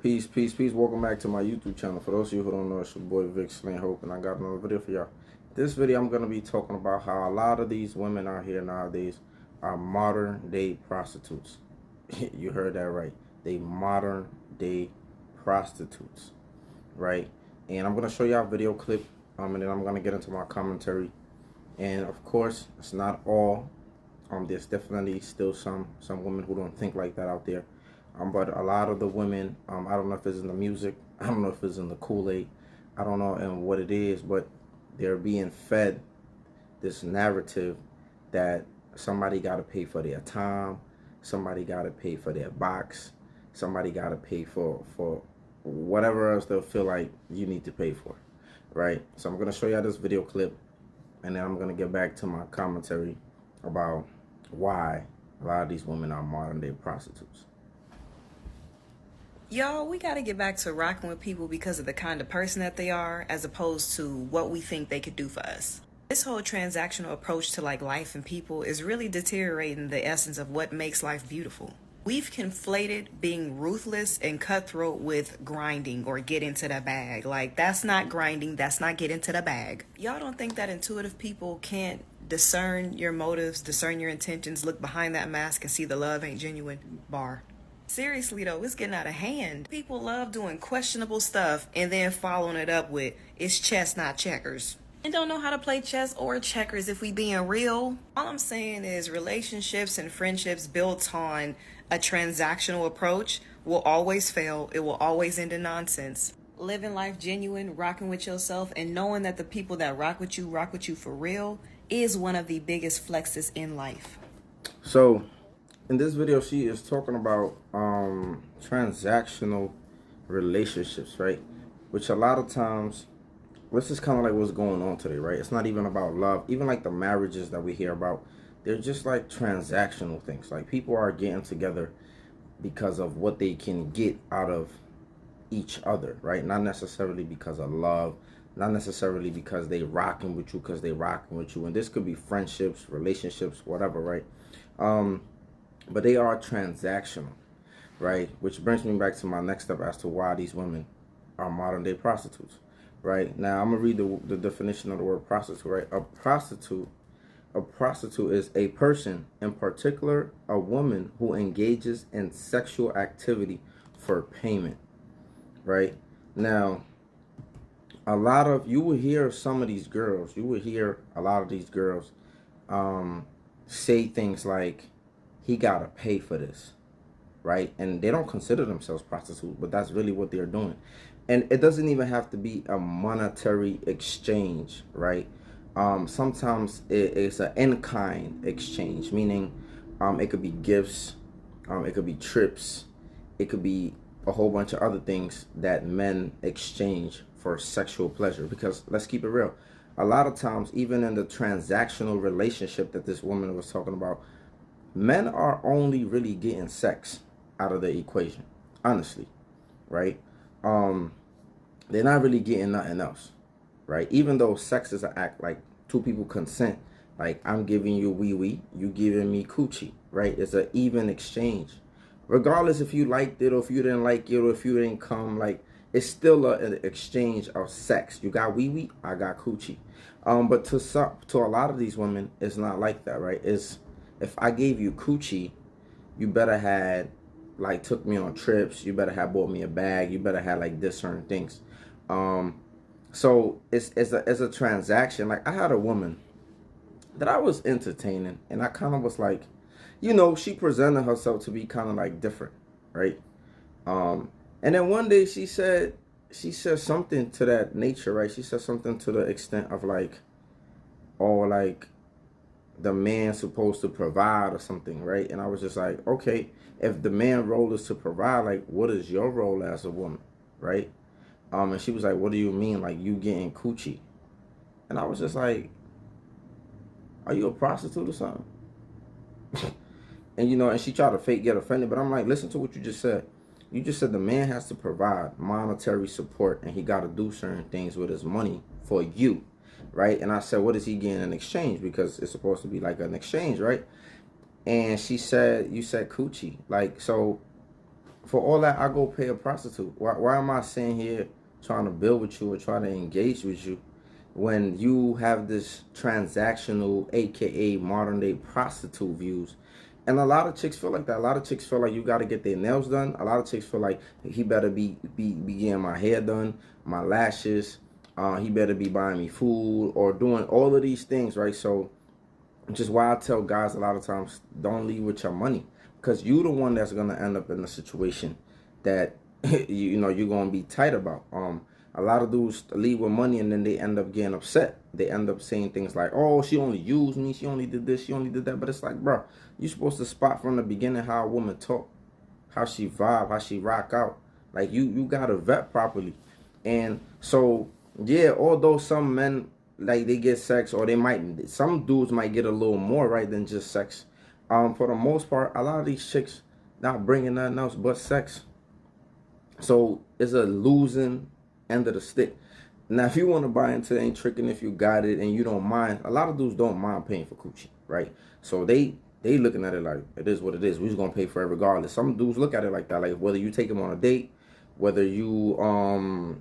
Peace, peace, peace. Welcome back to my YouTube channel. For those of you who don't know, it's your boy Vic Slain Hope, and I got another video for y'all. This video, I'm going to be talking about how a lot of these women out here nowadays are modern day prostitutes. You heard that right. They modern day prostitutes, right? And I'm going to show y'all a video clip, and then I'm going to get into my commentary. And of course, it's not all. There's definitely still some women who don't think like that out there. But a lot of the women, I don't know if it's in the music, I don't know if it's in the Kool-Aid, I don't know and what it is, but they're being fed this narrative that somebody got to pay for their time, somebody got to pay for their box, somebody got to pay for whatever else they'll feel like you need to pay for, right? So I'm going to show y'all this video clip, and then I'm going to get back to my commentary about why a lot of these women are modern day prostitutes. Y'all, we gotta get back to rocking with people because of the kind of person that they are, as opposed to what we think they could do for us. This whole transactional approach to life and people is really deteriorating the essence of what makes life beautiful. We've conflated being ruthless and cutthroat with grinding or get into the bag. That's not grinding, that's not get into the bag. Y'all don't think that intuitive people can't discern your motives, discern your intentions, look behind that mask and see the love ain't genuine? Bar. Seriously though, it's getting out of hand. People love doing questionable stuff and then following it up with, it's chess, not checkers. And don't know how to play chess or checkers if we being real. All I'm saying is relationships and friendships built on a transactional approach will always fail. It will always end in nonsense. Living life genuine, rocking with yourself, and knowing that the people that rock with you for real is one of the biggest flexes in life. So in this video, she is talking about transactional relationships, right? Which a lot of times, this is kind of like what's going on today, right? It's not even about love. Even like the marriages that we hear about, they're just like transactional things. Like people are getting together because of what they can get out of each other, right? Not necessarily because of love, not necessarily because they rocking with you because they rocking with you. And this could be friendships, relationships, whatever, right? But they are transactional, right? Which brings me back to my next step as to why these women are modern day prostitutes, right? Now, I'm going to read the definition of the word prostitute, right? A prostitute is a person, in particular, a woman who engages in sexual activity for payment, right? Now, you will hear some of these girls, a lot of these girls say things like, he gotta pay for this, right? And they don't consider themselves prostitutes, but that's really what they're doing. And it doesn't even have to be a monetary exchange, right? Sometimes it's an in-kind exchange, meaning it could be gifts, it could be trips, it could be a whole bunch of other things that men exchange for sexual pleasure. Because let's keep it real, a lot of times, even in the transactional relationship that this woman was talking about, men are only really getting sex out of the equation, honestly, right? They're not really getting nothing else, right? Even though sex is an act, like two people consent, like I'm giving you wee-wee, you giving me coochie, right? It's an even exchange. Regardless if you liked it or if you didn't like it or if you didn't come, like it's still an exchange of sex. You got wee-wee, I got coochie. But to a lot of these women, it's not like that, right? It's, if I gave you coochie, you better had took me on trips, you better have bought me a bag, you better have this certain things. So it's a transaction. Like I had a woman that I was entertaining, and I kind of was like, she presented herself to be kind of different, right? And then one day she said something to that nature, right? She said something to the extent of the man's supposed to provide or something, right? And I was just like, okay, if the man role is to provide, what is your role as a woman, right? And she was like, what do you mean, you getting coochie? And I was just like, are you a prostitute or something? And and she tried to fake get offended, but I'm like, listen to what you just said. You just said the man has to provide monetary support and he got to do certain things with his money for you, right? And I said, what is he getting in exchange? Because it's supposed to be like an exchange, right? And she said, you said coochie. So For all that, I go pay a prostitute. Why am I sitting here trying to build with you or trying to engage with you when you have this transactional, aka modern day prostitute views? And a lot of chicks feel like that. A lot of chicks feel like you got to get their nails done. A lot of chicks feel like he better be getting my hair done, my lashes. He better be buying me food or doing all of these things, right? So, which is why I tell guys a lot of times, don't leave with your money, because you the one that's gonna end up in a situation that you know you're gonna be tight about. A lot of dudes leave with money and then they end up getting upset. They end up saying things like, "Oh, she only used me. She only did this. She only did that." But it's like, bro, you're supposed to spot from the beginning how a woman talk, how she vibe, how she rock out. Like you gotta vet properly. And so yeah, although some men like they get sex, or some dudes might get a little more right than just sex. For the most part, a lot of these chicks not bringing nothing else but sex. So it's a losing end of the stick. Now, if you want to buy into it, ain't tricking if you got it and you don't mind. A lot of dudes don't mind paying for coochie, right? So they looking at it like it is what it is. We just gonna pay for it regardless. Some dudes look at it like that, like whether you take them on a date, whether you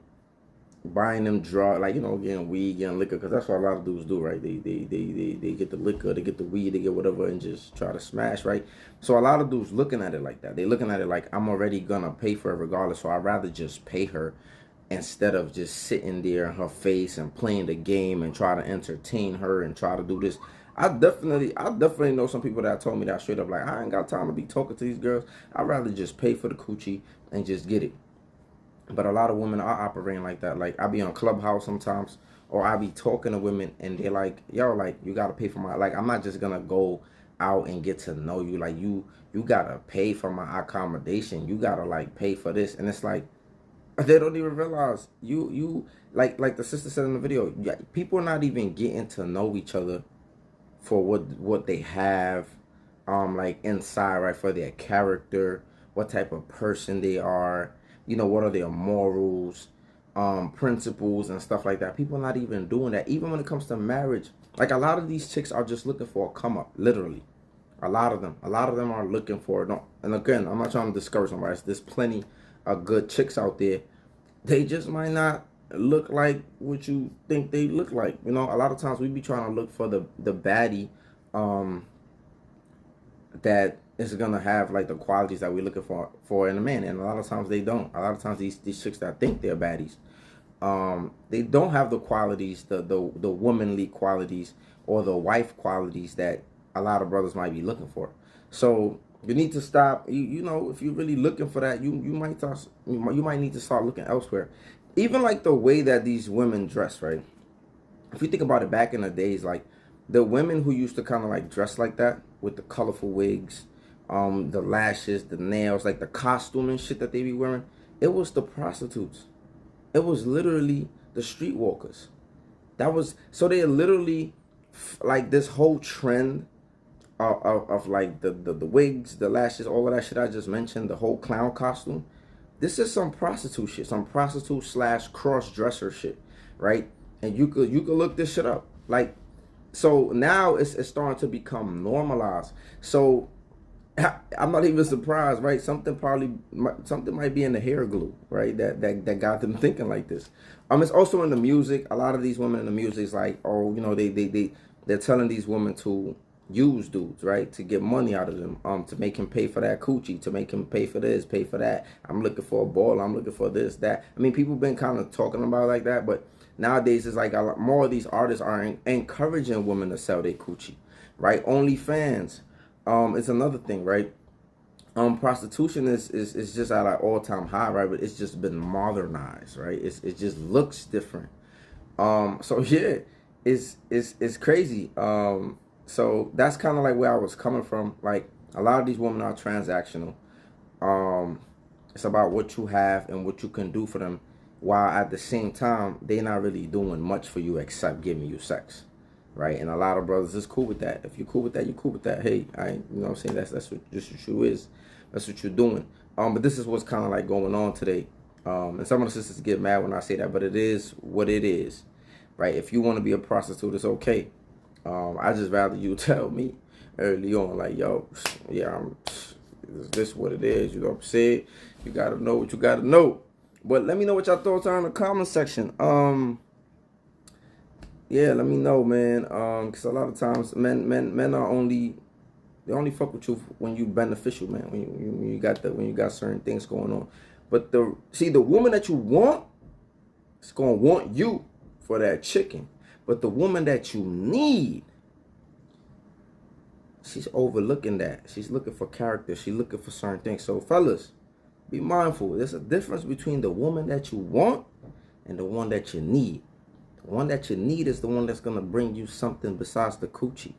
buying them drug, like, you know, getting weed, getting liquor, because that's what a lot of dudes do, right? They get the liquor, they get the weed, they get whatever, and just try to smash, right? So a lot of dudes looking at it like that. They looking at it like, I'm already gonna pay for it regardless, so I'd rather just pay her instead of just sitting there in her face and playing the game and try to entertain her and try to do this. I definitely know some people that told me that straight up, like, I ain't got time to be talking to these girls. I'd rather just pay for the coochie and just get it. But a lot of women are operating like that. Like, I be on Clubhouse sometimes, or I be talking to women, and they're like, yo, like, you gotta pay for my, like, I'm not just gonna go out and get to know you. Like, you gotta pay for my accommodation. You gotta, like, pay for this. And it's like, they don't even realize you like the sister said in the video, yeah, people are not even getting to know each other for what they have, like inside, right? For their character, what type of person they are, you know, what are their morals, principles and stuff like that. People are not even doing that. Even when it comes to marriage, like a lot of these chicks are just looking for a come up, literally. A lot of them are looking for it. No, and again, I'm not trying to discourage somebody. There's plenty of good chicks out there. They just might not look like what you think they look like. You know, a lot of times we be trying to look for the baddie, that is gonna have like the qualities that we're looking for in a man, and a lot of times they don't. A lot of times these chicks that think they're baddies, they don't have the qualities, the womanly qualities or the wife qualities that a lot of brothers might be looking for. So you need to stop. You know, if you're really looking for that, you might need to start looking elsewhere. Even like the way that these women dress, right? If you think about it, back in the days, like the women who used to kind of like dress like that with the colorful wigs, the lashes, the nails, like the costume and shit that they be wearing, it was the prostitutes. It was literally the streetwalkers. That was, so they literally like this whole trend of like the wigs, the lashes, all of that shit I just mentioned, the whole clown costume. This is some prostitute shit, some prostitute slash cross dresser shit, right? And you could look this shit up. Like, so now it's starting to become normalized. So I'm not even surprised, right? Something might be in the hair glue, right? That got them thinking like this. It's also in the music. A lot of these women in the music is like, oh, you know, they're telling these women to use dudes, right, to get money out of them, to make him pay for that coochie, to make him pay for this, pay for that. I'm looking for a ball. I'm looking for this, that. I mean, people been kind of talking about it like that, but nowadays it's like a lot more of these artists are encouraging women to sell their coochie, right? OnlyFans, it's another thing, right? Prostitution is just at an all-time high, right? But it's just been modernized, right? It just looks different. So yeah, it's crazy. So that's kind of like where I was coming from. Like, a lot of these women are transactional. It's about what you have and what you can do for them, while at the same time they're not really doing much for you except giving you sex, right? And a lot of brothers is cool with that. If you're cool with that, you're cool with that. Hey, you know what I'm saying? That's what you is. That's what you're doing. But this is what's kind of like going on today. And some of the sisters get mad when I say that, but it is what it is, right? If you want to be a prostitute, it's okay. I just rather you tell me early on, like, yo, yeah, Is this what it is? You know what I'm saying? You gotta know what you gotta know. But let me know what y'all thoughts are in the comment section. Yeah, let me know, man. Cause a lot of times men are only, they only fuck with you when you beneficial, man. When you got certain things going on. But the woman that you want is gonna want you for that chicken. But the woman that you need, she's overlooking that. She's looking for character. She's looking for certain things. So fellas, be mindful. There's a difference between the woman that you want and the one that you need. The one that you need is the one that's gonna bring you something besides the coochie.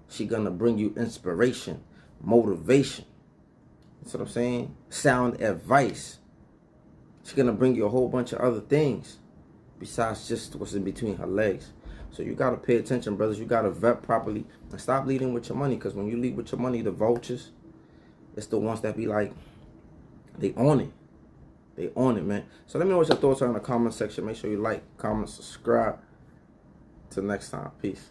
She gonna bring you inspiration, motivation. That's what I'm saying. Sound advice. She's gonna bring you a whole bunch of other things besides just what's in between her legs. So you gotta pay attention, brothers. You gotta vet properly and stop leading with your money. Because when you lead with your money, the vultures, it's the ones that be like, they own it. They own it, man. So let me know what your thoughts are in the comment section. Make sure you like, comment, subscribe. Till next time. Peace.